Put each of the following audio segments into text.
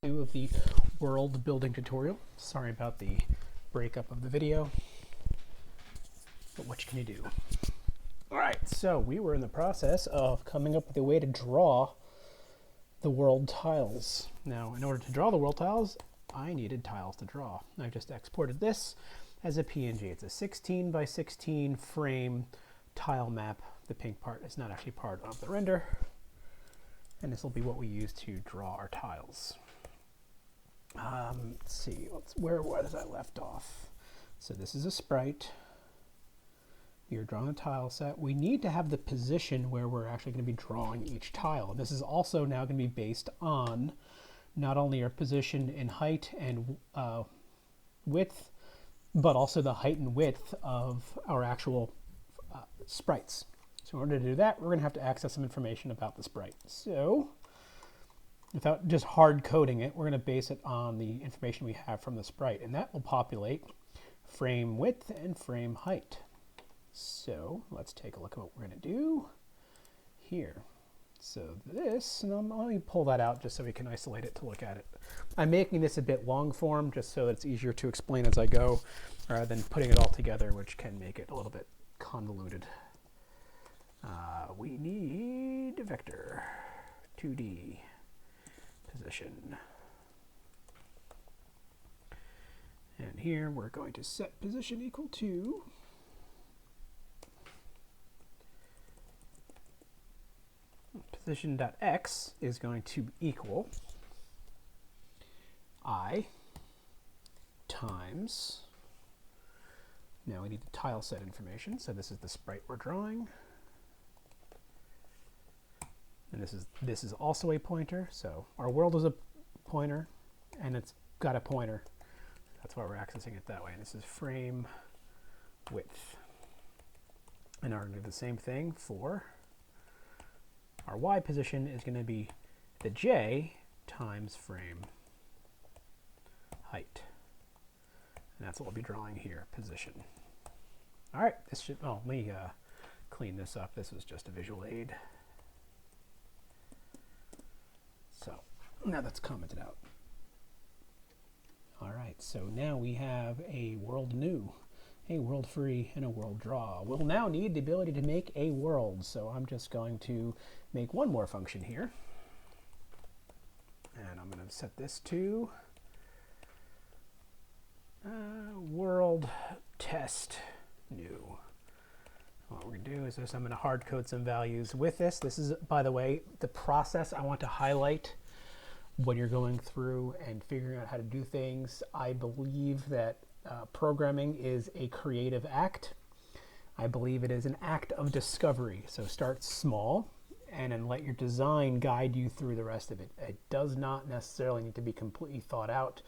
2 of the world building tutorial. Sorry about the breakup of the video, but what can you do? All right, so we were in the process of coming up with a way to draw the world tiles. Now, in order to draw the world tiles, I needed tiles to draw. I just exported this as a PNG. It's a 16 by 16 frame tile map. The pink part is not actually part of the render. And this will be what we use to draw our tiles. Let's see, where was I left off? So this is a sprite. You're drawing a tile set. We need to have the position where we're actually going to be drawing each tile. And this is also now going to be based on not only our position in height and width, but also the height and width of our actual sprites. So in order to do that, we're going to have to access some information about the sprite. So without just hard coding it, we're going to base it on the information we have from the sprite, and that will populate frame width and frame height. So let's take a look at what we're going to do here. So this, and let me pull that out just so we can isolate it to look at it. I'm making this a bit long form just so it's easier to explain as I go, rather than putting it all together, which can make it a little bit convoluted. We need a vector, 2D position. And here we're going to set position equal to position.x is going to equal I times, now we need the tile set information, so this is the sprite we're drawing. And this is also a pointer, so our world is a pointer, and it's got a pointer. That's why we're accessing it that way. And this is frame width. And we're going to do the same thing for our Y position is going to be the J times frame height. And that's what we'll be drawing here, position. All right, this should, let me clean this up. This was just a visual aid. So now that's commented out. All right, so now we have a world new, a world free, and a world draw. We'll now need the ability to make a world. So I'm just going to make one more function here. And I'm going to set this to world test new. What we're going to do is I'm going to hard code some values with this. This is, by the way, the process I want to highlight when you're going through and figuring out how to do things. I believe that programming is a creative act. I believe it is an act of discovery. So start small and then let your design guide you through the rest of it. It does not necessarily need to be completely thought out,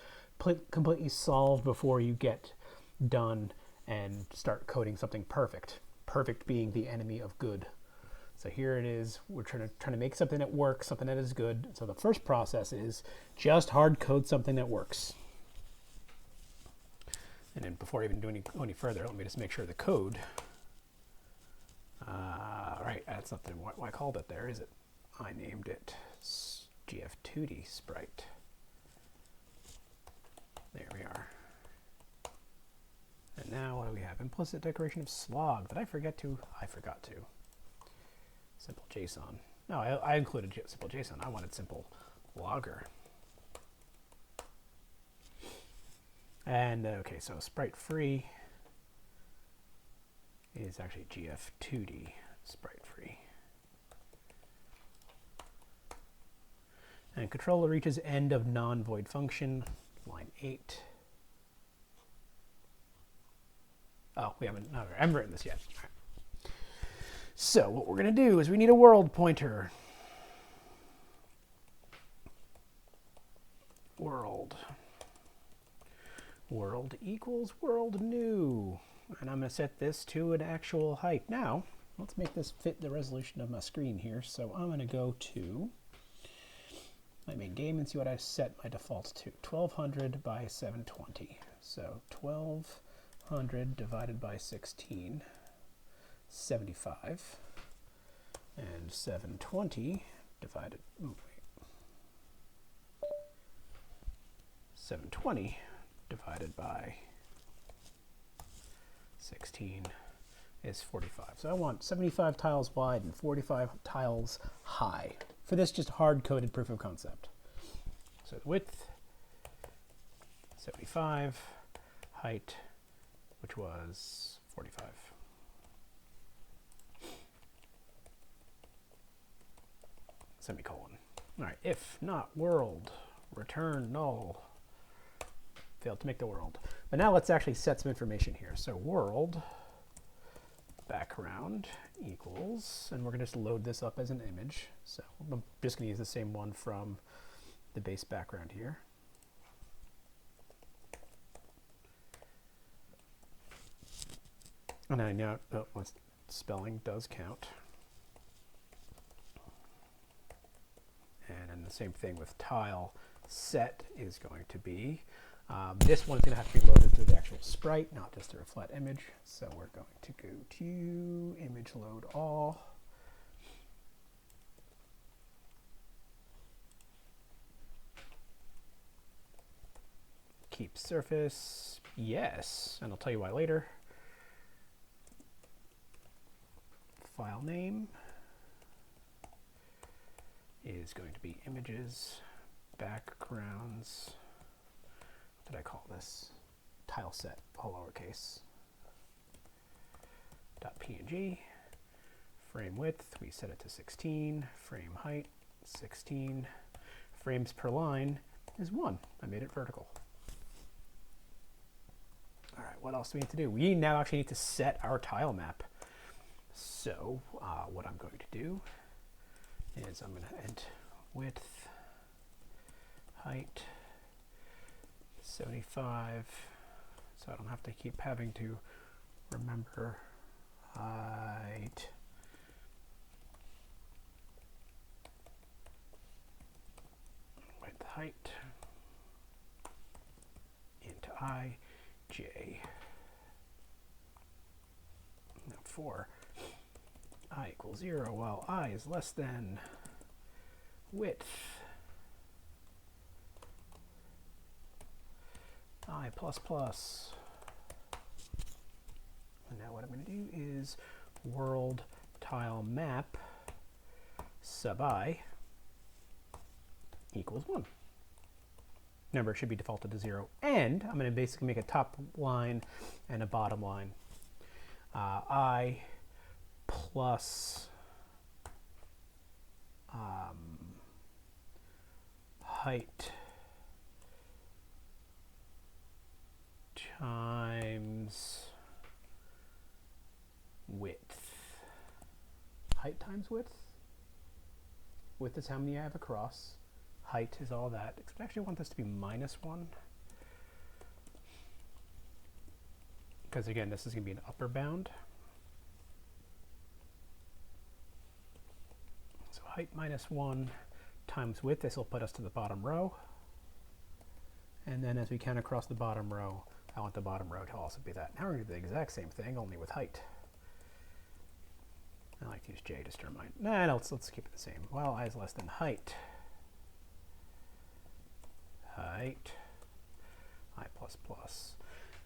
completely solved before you get done and start coding something perfect. Perfect being the enemy of good. So here it is. We're trying to make something that works, something that is good. So the first process is just hard code something that works. And then before I even do any further, let me just make sure the code. Right, that's not what I called it there, is it? I named it GF2D sprite. There we are. And now what do we have? Implicit declaration of slog. Did I forget to? I forgot to. Simple JSON. No, I included simple JSON. I wanted simple logger. And okay, so sprite free is actually GF2D sprite free. And controller reaches end of non-void function, line 8. Oh, I haven't written this yet. All right. So what we're going to do is we need a world pointer. World equals world new. And I'm going to set this to an actual height. Now, let's make this fit the resolution of my screen here. So I'm going to go to my main game and see what I set my default to. 1200 by 720. So 1200 divided by 16, 75. And 720 divided, 720 divided by 16 is 45. So I want 75 tiles wide and 45 tiles high for this just hard-coded proof of concept. So the width, 75, height, which was 45. Semicolon. All right, if not world, return null. Failed to make the world. But now let's actually set some information here. So world background equals, and we're going to just load this up as an image. So I'm just going to use the same one from the base background here. And I know spelling does count. And then the same thing with tile set is going to be, this one's going to have to be loaded through the actual sprite, not just through a flat image. So we're going to go to image load all. Keep surface, yes, and I'll tell you why later. File name is going to be images, backgrounds, what did I call this? Tile set, all lowercase. .png, frame width, we set it to 16, frame height, 16, frames per line is 1. I made it vertical. All right, what else do we need to do? We now actually need to set our tile map. So what I'm going to do is I'm going to int width, height, 75, so I don't have to keep having to remember height. Width, height, int I, j. Now for I equals 0, while I is less than width I plus plus. And now what I'm going to do is world tile map sub I equals 1. Remember, it should be defaulted to 0. And I'm going to basically make a top line and a bottom line. I plus height times width. Height times width? Width is how many I have across. Height is all that. I actually want this to be -1. Because again, this is going to be an upper bound. So height -1 times width, this will put us to the bottom row. And then as we count across the bottom row, I want the bottom row to also be that. Now we're going to do the exact same thing, only with height. I like to use j to stir mine. Nah, no, let's keep it the same. While I is less than height. Height, I plus plus.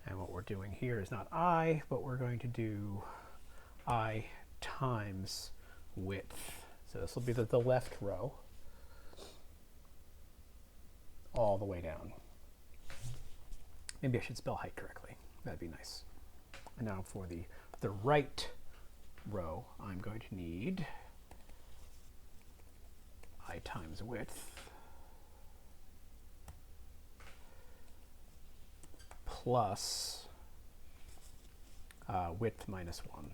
And what we're doing here is not I, but we're going to do I times width. So this will be the left row all the way down. Maybe I should spell height correctly. That'd be nice. And now for the right row, I'm going to need I times width plus width -1.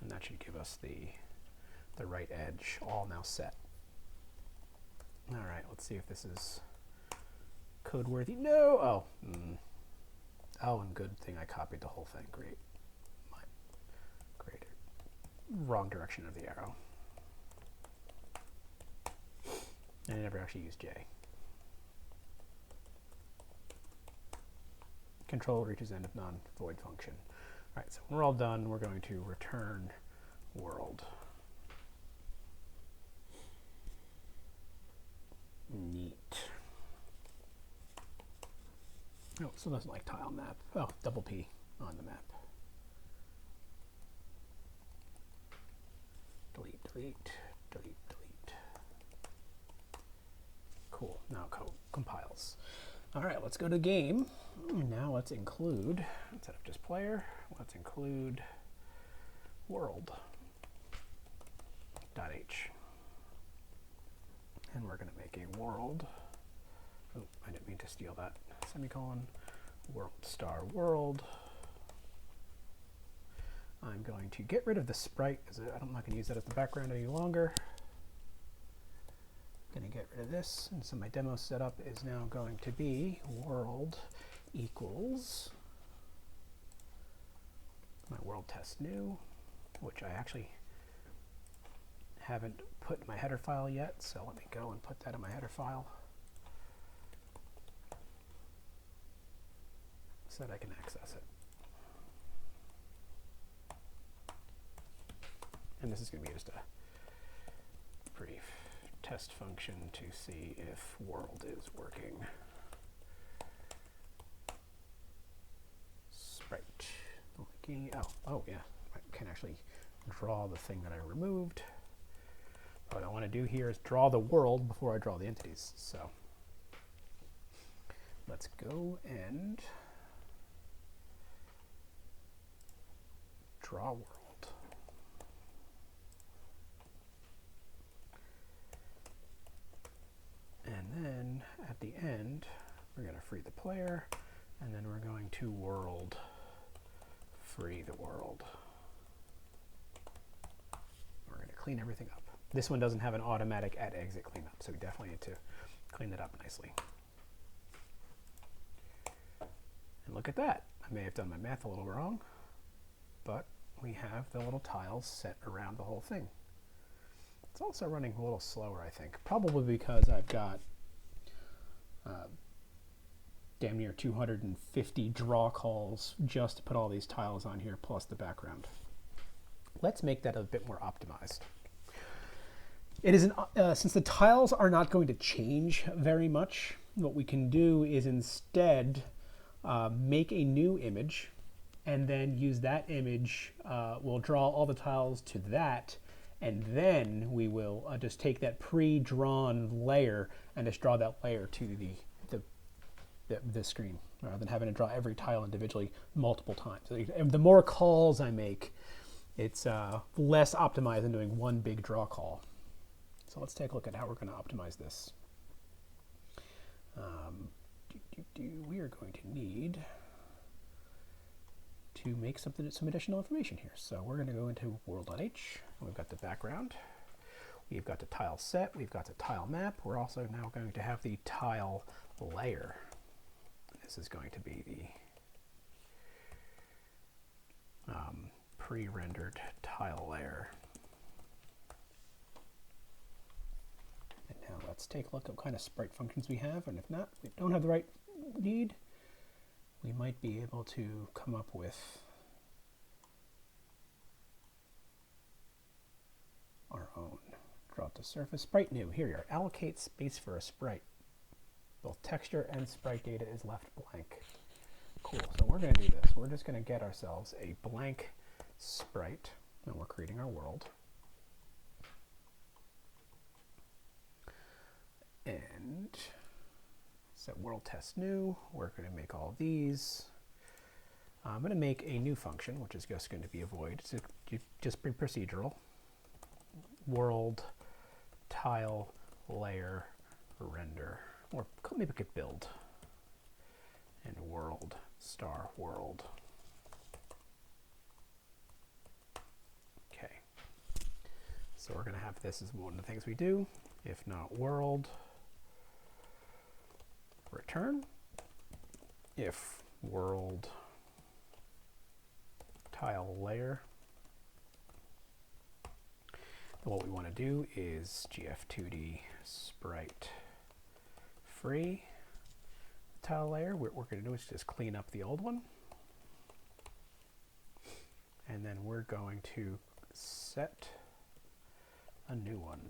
And that should give us the right edge all now set. All right, let's see if this is code worthy. No! Oh. Oh, and good thing I copied the whole thing. Great. Great. Wrong direction of the arrow. And I never actually used J. Control reaches end of non-void function. All right, so when we're all done, we're going to return world. So doesn't like tile map. Oh, double P on the map. Delete, delete, delete, delete. Cool, now code compiles. All right, let's go to game. Now let's include, instead of just player, let's include world.h. And we're going to make a world. Oh, I didn't mean to steal that. Semicolon, world star world. I'm going to get rid of the sprite because I'm not going to use that as the background any longer. I'm going to get rid of this, and so my demo setup is now going to be world equals my world test new, which I actually haven't put in my header file yet, so let me go and put that in my header file so that I can access it. And this is going to be just a brief test function to see if world is working. Sprite. Oh yeah, I can actually draw the thing that I removed. What I want to do here is draw the world before I draw the entities. So let's go and draw world. And then at the end, we're going to free the player, and then we're going to world free the world. We're going to clean everything up. This one doesn't have an automatic at exit cleanup, so we definitely need to clean it up nicely. And look at that. I may have done my math a little wrong, but we have the little tiles set around the whole thing. It's also running a little slower, I think, probably because I've got damn near 250 draw calls just to put all these tiles on here, plus the background. Let's make that a bit more optimized. It is since the tiles are not going to change very much, what we can do is instead make a new image, and then use that image. We'll draw all the tiles to that, and then we will just take that pre-drawn layer and just draw that layer to the screen, rather than having to draw every tile individually multiple times. And the more calls I make, it's less optimized than doing one big draw call. So let's take a look at how we're going to optimize this. We are going to need to make some additional information here. So we're going to go into world.h. We've got the background. We've got the tile set. We've got the tile map. We're also now going to have the tile layer. This is going to be the pre-rendered tile layer. And now let's take a look at what kind of sprite functions we have, and if not, we don't have the right need, we might be able to come up with our own. Draw to surface, sprite new. Here you are, allocate space for a sprite. Both texture and sprite data is left blank. Cool, so we're going to do this. We're just going to get ourselves a blank sprite, and we're creating our world. And set world test new. We're going to make all of these. I'm going to make a new function, which is just going to be a void. It's just be procedural. World tile layer render, or maybe we could build, and world star world. Okay, so we're going to have this as one of the things we do. If not world, return. If world tile layer, then what we want to do is gf2d sprite free tile layer. What we're going to do is just clean up the old one, and then we're going to set a new one.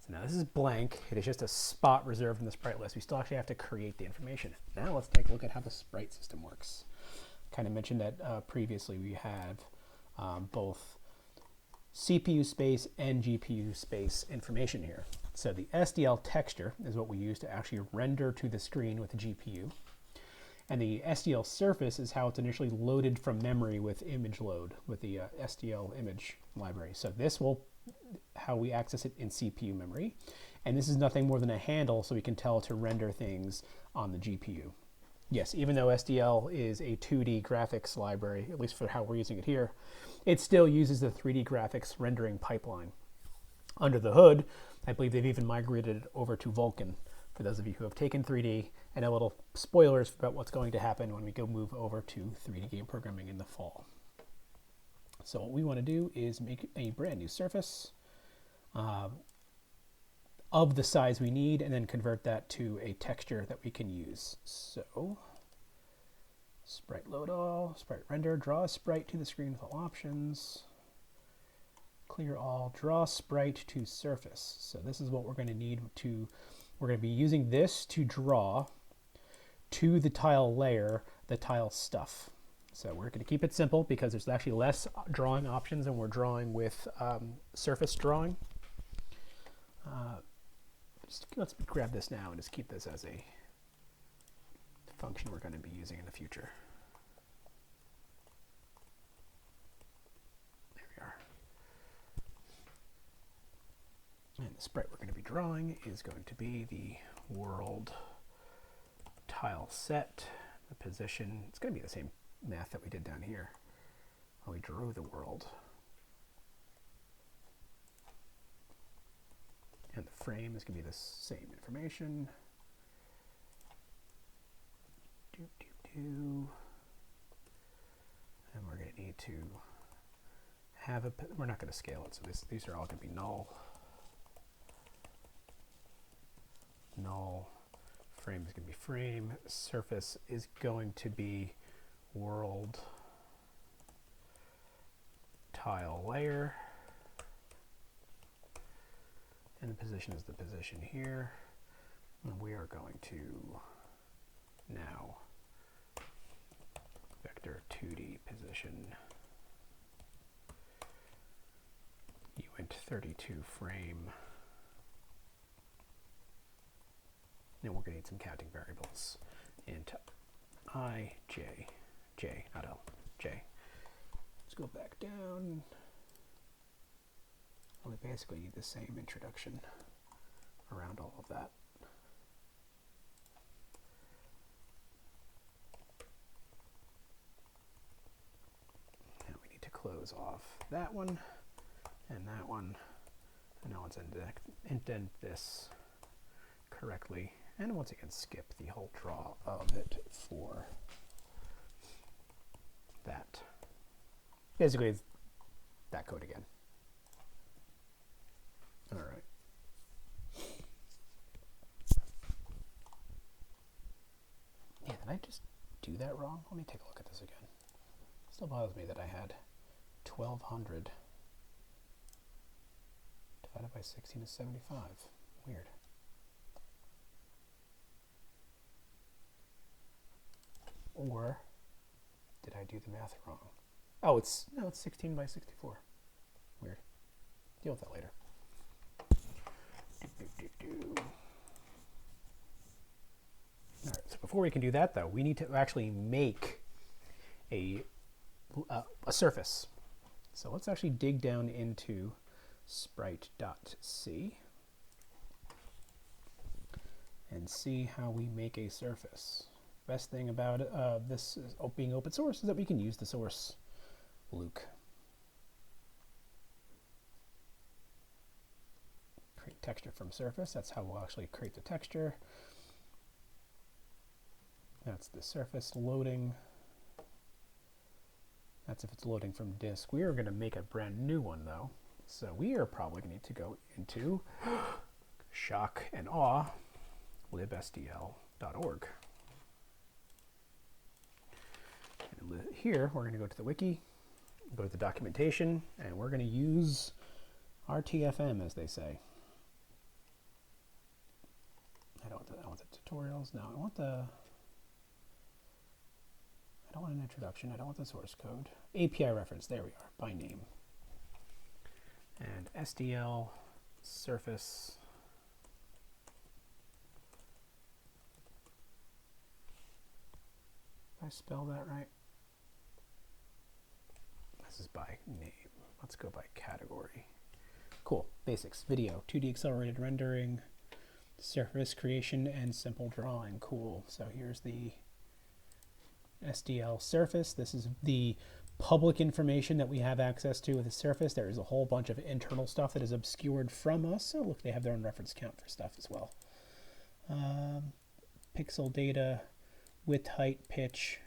So Now this is blank. It is just a spot reserved in the sprite list. We still actually have to create the information. Now let's take a look at how the sprite system works. Kind of mentioned that previously we have both CPU space and GPU space information here. So the SDL texture is what we use to actually render to the screen with the GPU. And the SDL surface is how it's initially loaded from memory with image load with the SDL image library. So this will how we access it in CPU memory. And this is nothing more than a handle so we can tell to render things on the GPU. Yes, even though SDL is a 2D graphics library, at least for how we're using it here, it still uses the 3D graphics rendering pipeline. Under the hood, I believe they've even migrated it over to Vulkan, for those of you who have taken 3D, and a little spoilers about what's going to happen when we go move over to 3D game programming in the fall. So what we want to do is make a brand new surface of the size we need, and then convert that to a texture that we can use. So sprite load all, sprite render, draw a sprite to the screen with all options, clear all, draw sprite to surface. So this is what we're going to need to, we're going to be using this to draw to the tile layer, the tile stuff. So we're going to keep it simple because there's actually less drawing options and we're drawing with surface drawing. Let's grab this now and just keep this as a function we're going to be using in the future. There we are. And the sprite we're going to be drawing is going to be the world tile set, the position. It's going to be the same math that we did down here when we drew the world. And the frame is going to be the same information. And we're going to need to have a, we're not going to scale it, so these are all going to be null. Null. Frame is going to be frame. Surface is going to be world tile layer. And the position is the position here. And we are going to now vector 2D position uint32 frame. And we're going to need some counting variables. Int I, j, not L, j. Let's go back down. We basically need the same introduction around all of that. Now we need to close off that one and that one. And now let's indent this correctly. And once again, skip the whole draw of it for that. Basically, it's that code again. All right. Yeah, did I just do that wrong? Let me take a look at this again. It still bothers me that I had 1200 divided by 16 is 75. Weird. Or did I do the math wrong? Oh, it's 16 by 64. Weird. Deal with that later. All right, so before we can do that, though, we need to actually make a surface. So let's actually dig down into sprite.c and see how we make a surface. Best thing about this is being open source is that we can use the source Luke. Create texture from surface. That's how we'll actually create the texture. That's the surface loading. That's if it's loading from disk. We are going to make a brand new one though. So we are probably going to need to go into shock and awe libsdl.org. And here we're going to go to the wiki, go to the documentation, and we're going to use RTFM, as they say. tutorials. No, I don't want an introduction. I don't want the source code. API reference, there we are, by name. And SDL surface. Did I spell that right? This is by name. Let's go by category. Cool, basics, video, 2D accelerated rendering, surface creation, and simple drawing. Cool, so here's the SDL surface. This is the public information that we have access to with the surface. There is a whole bunch of internal stuff that is obscured from us. So look, they have their own reference count for stuff as well. Pixel data, width, height, pitch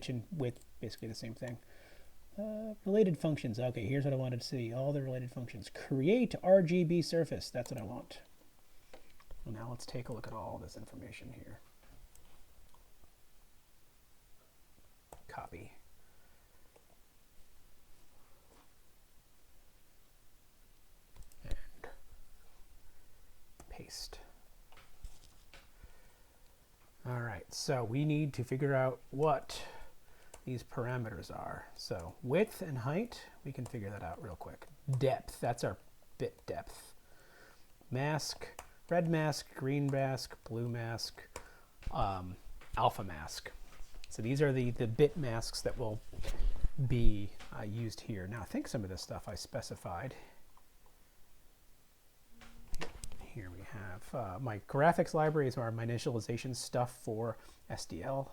and width, basically the same thing. Related functions. Okay, here's what I wanted to see. All the related functions. Create RGB surface. That's what I want. And now let's take a look at all this information here. Copy. And paste. All right, so we need to figure out what these parameters are. So width and height, we can figure that out real quick. Depth, that's our bit depth. Mask, red mask, green mask, blue mask, alpha mask. So these are the bit masks that will be used here. Now I think some of this stuff I specified. Here we have my graphics libraries are my initialization stuff for SDL.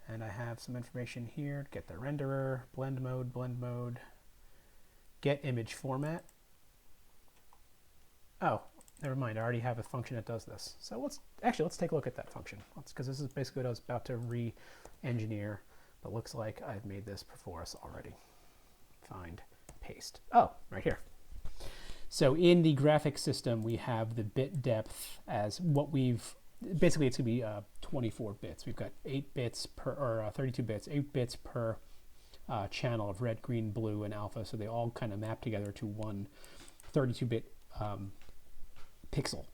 And I have some information here. Get the renderer, blend mode, get image format. Oh, never mind. I already have a function that does this. So let's take a look at that function. Because this is basically what I was about to re-engineer, but looks like I've made this for us already. Find, paste. Oh, right here. So in the graphics system, we have the bit depth as what we've, basically it's going to be 24 bits. We've got 8 bits per, or 32 bits, 8 bits per channel of red, green, blue, and alpha. So they all kind of map together to one 32-bit pixel.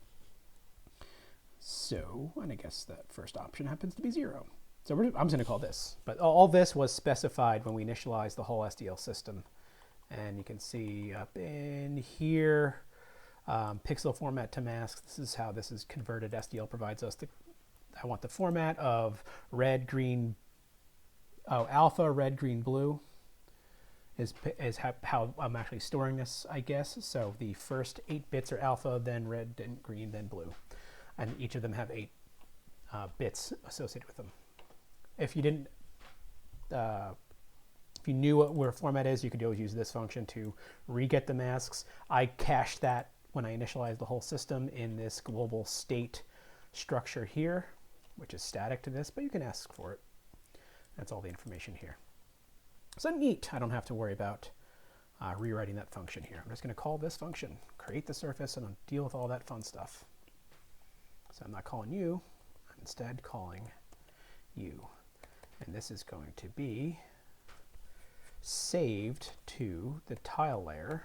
So, and I guess that first option happens to be 0. So I'm just going to call this. But all this was specified when we initialized the whole SDL system. And you can see up in here, pixel format to mask. This is how this is converted. SDL provides us I want the format of red, green, alpha, red, green, blue is how I'm actually storing this, I guess. So the first 8 bits are alpha, then red, then green, then blue. And each of them have 8 bits associated with them. If you didn't, if you knew where a format is, you could always use this function to re-get the masks. I cached that when I initialized the whole system in this global state structure here, which is static to this, but you can ask for it. That's all the information here. So neat, I don't have to worry about rewriting that function here. I'm just going to call this function, create the surface, and I'll deal with all that fun stuff. So I'm not calling you, I'm instead calling you. And this is going to be saved to the tile layer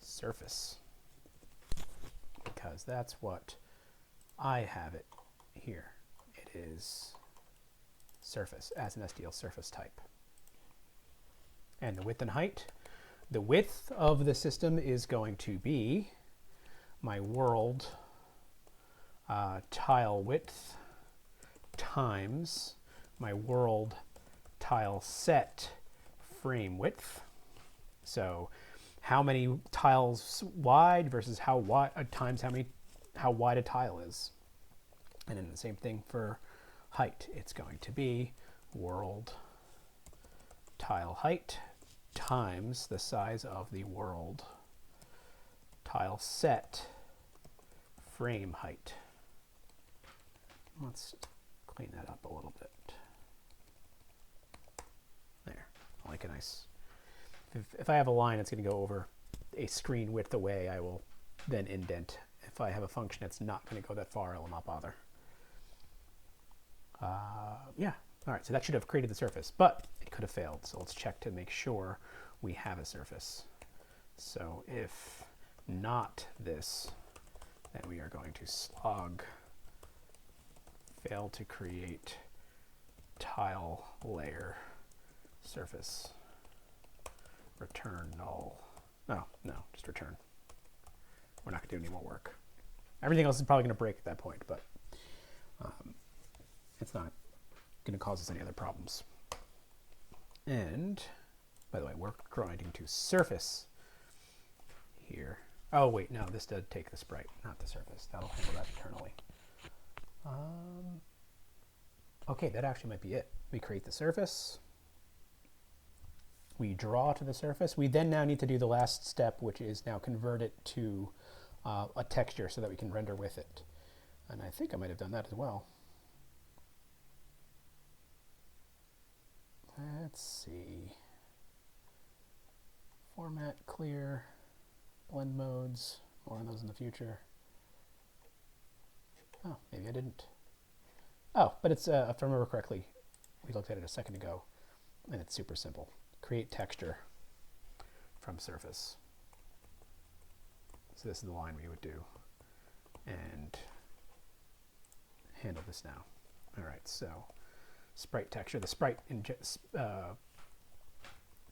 surface, because that's what I have it here. It is surface as an SDL surface type. And the width and height. The width of the system is going to be my world tile width times my world tile set frame width. So how many tiles wide versus how wide times how wide a tile is. And then the same thing for height. It's going to be world tile height times the size of the world tile set frame height. Let's clean that up a little bit. There, I like a nice, if I have a line that's going to go over a screen width away, I will then indent. If I have a function that's not going to go that far, I will not bother. Yeah, all right, so that should have created the surface, but it could have failed. So let's check to make sure we have a surface. So if not this, then we are going to slog fail to create tile layer surface return null. No, just return. We're not going to do any more work. Everything else is probably going to break at that point, but it's not going to cause us any other problems. And, by the way, we're grinding to surface here. Oh, wait, no, this does take the sprite, not the surface. That'll handle that internally. Okay, that actually might be it. We create the surface. We draw to the surface. We then now need to do the last step, which is now convert it to a texture so that we can render with it. And I think I might have done that as well. Let's see. Format, clear, blend modes, more on those in the future. Oh, maybe I didn't. Oh, but it's, if I remember correctly, we looked at it a second ago, and it's super simple. Create texture from surface. So this is the line we would do. And handle this now. All right, so sprite texture. The sprite in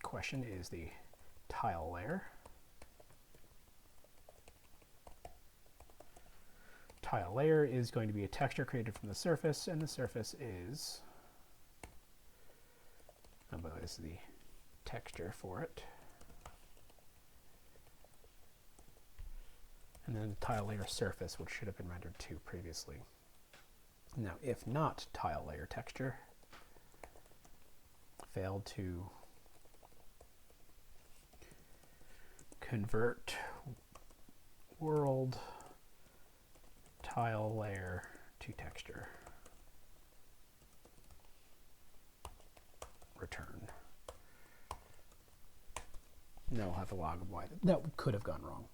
question is the tile layer. Tile layer is going to be a texture created from the surface, and the surface is, oh, by the way, this is the texture for it. And then the tile layer surface, which should have been rendered to previously. Now, if not tile layer texture, failed to convert world tile layer to texture. Return. Now we'll have a log of why that could have gone wrong.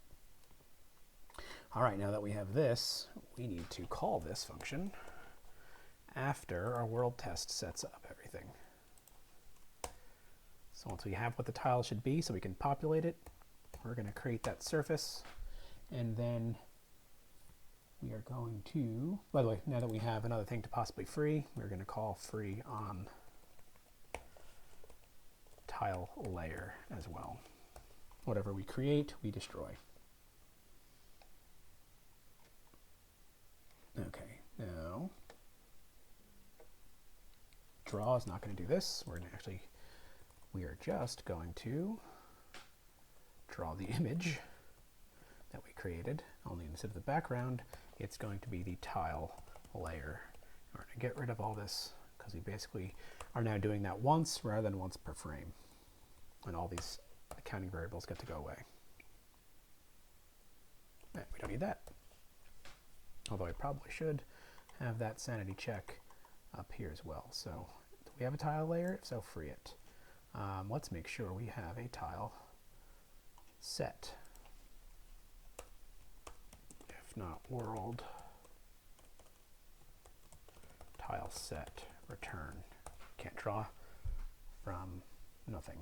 All right, now that we have this, we need to call this function after our world test sets up everything. So once we have what the tile should be, so we can populate it, we're going to create that surface, and then we are going to, by the way, now that we have another thing to possibly free, we're going to call free on tile layer as well. Whatever we create, we destroy. Okay, now draw is not going to do this. We're going to actually, we are just going to draw the image that we created, only instead of the background, it's going to be the tile layer. We're going to get rid of all this because we basically are now doing that once rather than once per frame. And all these accounting variables get to go away. We don't need that. Although I probably should have that sanity check up here as well. So do we have a tile layer? If so, free it. Let's make sure we have a tile set. If not world, tile set, return. Can't draw from nothing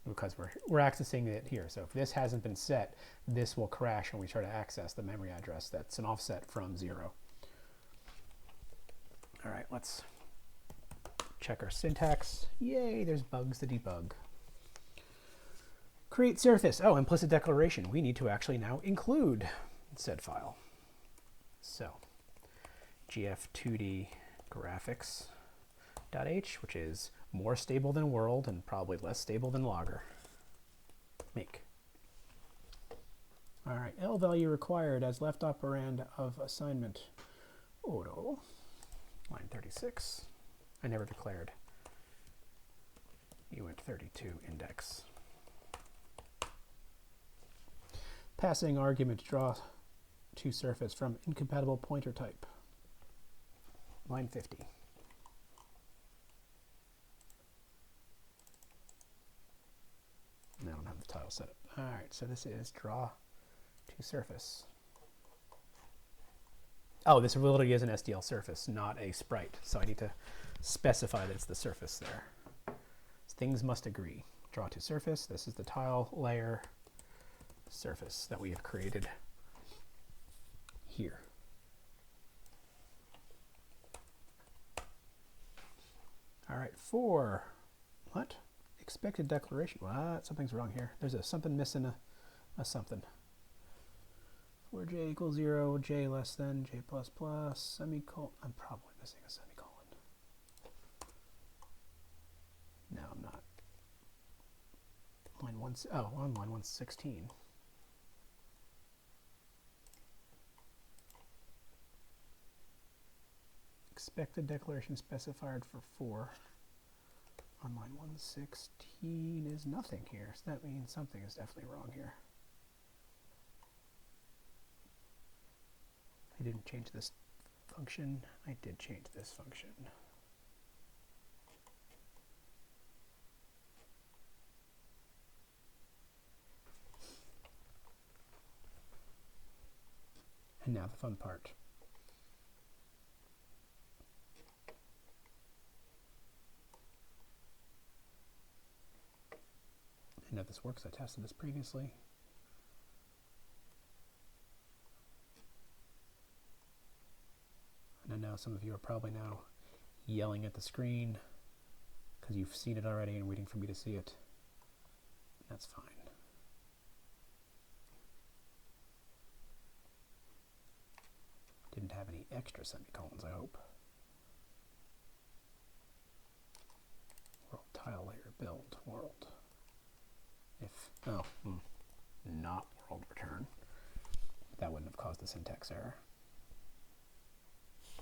because we're accessing it here. So if this hasn't been set, this will crash when we try to access the memory address that's an offset from 0. All right, let's check our syntax. Yay, there's bugs to debug. Create surface. Oh, implicit declaration. We need to actually now include said file. So gf2d graphics.h, which is more stable than world and probably less stable than logger. Make. All right, L value required as left operand of assignment. Auto. Line 36. I never declared. uint32 index. Passing argument draw to surface from incompatible pointer type. Line 50. I don't have the tile set up. All right, so this is draw to surface. Oh, this really is an SDL surface, not a sprite. So I need to specify that it's the surface there. So things must agree. Draw to surface. This is the tile layer surface that we have created here. All right, 4. What? Expected declaration. What? Something's wrong here. There's a something missing a something. For j equals 0, j less than, j plus plus, semicolon. I'm probably missing a semicolon. No, I'm not. Line 1, oh, on line 116. Expected declaration specified for 4 on line 116 is nothing here, so that means something is definitely wrong here. I didn't change this function. I did change this function. And now the fun part. I know this works. I tested this previously. And I know some of you are probably now yelling at the screen because you've seen it already and waiting for me to see it. That's fine. Didn't have any extra semicolons, I hope. World tile layer build world. If, oh, not world return. That wouldn't have caused the syntax error.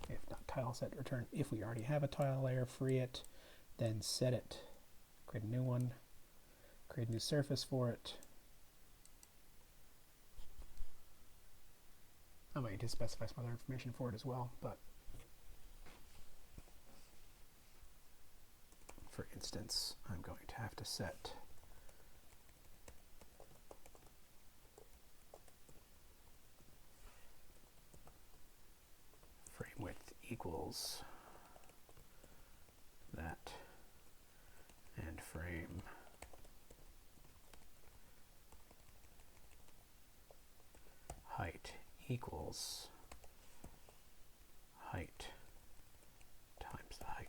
If not tile set return, if we already have a tile layer, free it, then set it, create a new one, create a new surface for it. I might need to specify some other information for it as well, but for instance, I'm going to have to set frame width equals that, and frame height equals height times the height.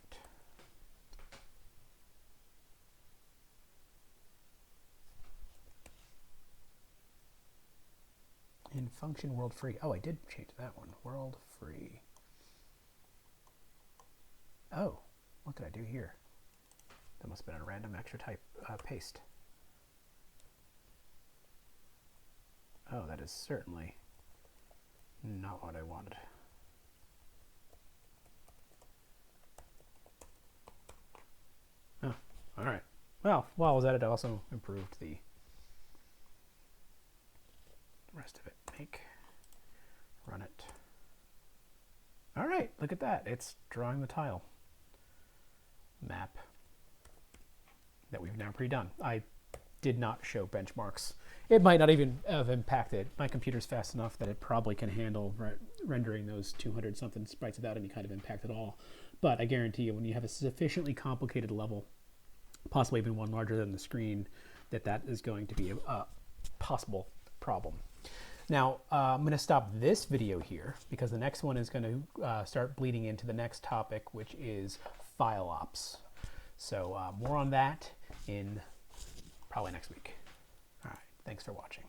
In function world free. Oh, I did change that one. World free. Oh, what did I do here? That must have been a random extra type paste. Oh, that is certainly not what I wanted. Oh, all right. Well, while I was at it, I also improved the rest of it. Make, run it. All right, look at that. It's drawing the tile map that we've now pre-done. I did not show benchmarks. It might not even have impacted. My computer's fast enough that it probably can handle rendering those 200 something sprites without any kind of impact at all. But I guarantee you, when you have a sufficiently complicated level, possibly even one larger than the screen, that is going to be a possible problem. Now, I'm going to stop this video here because the next one is going to start bleeding into the next topic, which is file ops. So more on that in probably next week. All right, thanks for watching.